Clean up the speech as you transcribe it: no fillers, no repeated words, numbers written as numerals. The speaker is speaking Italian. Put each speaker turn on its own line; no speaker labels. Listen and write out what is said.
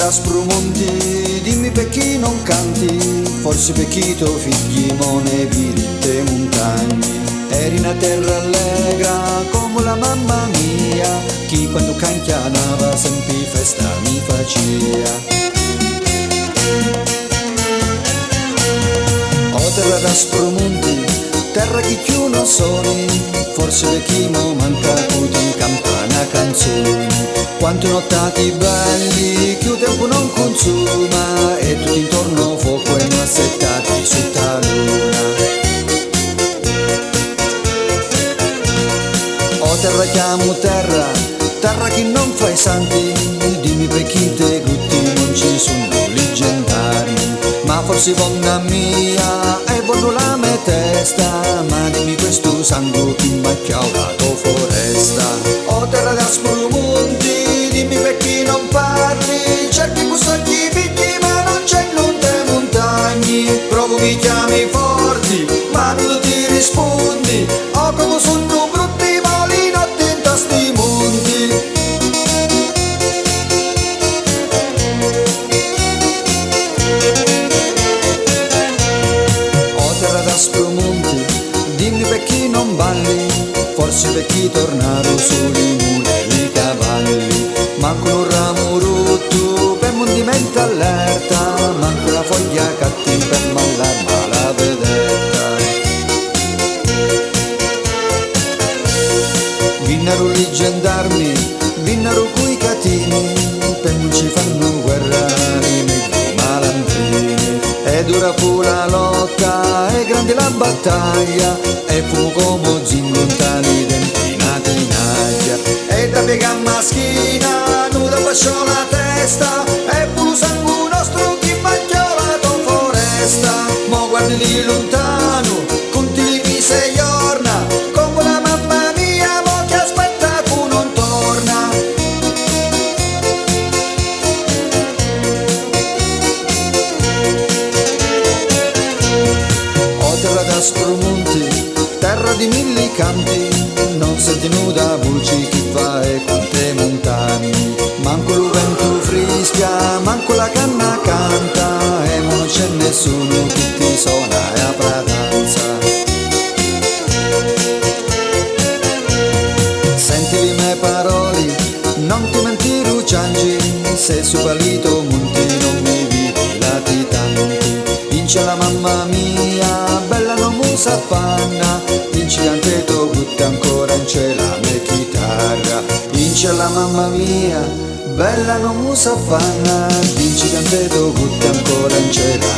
da sprumonti, dimmi perché non canti, forse perché tuoi figli mo ne viritte montagni. Eri una terra allegra come la mamma mia, chi quando canchianava sempre festa mi faceva. O terra da sprumonti, terra che più non soni, forse per chi mo manca tutti in campana canzoni. Quanti nottati belli che il tempo non consuma e tutti intorno fuoco e non assettati sotto la luna. O terra chiamo terra, terra che non fai santi, dimmi per chi te gutti non ci sono leggendari. Ma forse donna mia è buono la mia testa, ma dimmi questo sangue che macchia la tua foresta. O terra da sprumonti, dimmi perché non parli, cerchi custodi picchi ma non c'è nulla montagne. Provo che chiami forti ma tu ti rispondi, o come sono brutti moli notti in tasti monti. Sprumonti, dimmi per chi non balli, forse per chi tornaro soli muli e i cavalli. Manco un ramo rotto per mondimento allerta, manco la foglia cattiva per mallarma la vedetta. Vinnero i gendarmi, vinnero coi catini, per non ci fanno guerra i mezzi malandrini. Ed ora fu la lotta, è grande la battaglia, e fu come zingontali denti nati in aria. E da piega maschina, nuda baciò la testa, e fu il sangue nostro che macchiò la tua foresta. Mo guardi lì lontano, conti mi sei giorna, come la mamma mia, mo che aspetta che non torna. Terra da sprumonti, terra di mille canti, non senti nuda voce chi fa e quante montagne. Manco il vento frischia, manco la canna canta, e non c'è nessuno che ti suona e a pratanza. Senti le mie parole, non ti mentire ciangi, se su palito monti non mi vedi latitanti. Vince la mamma mia, bella non musa fanna, vince anche tu butti ancora in c'è la mia chitarra. Vince la mamma mia, bella non musa fanna, vince anche tu butti ancora in c'è la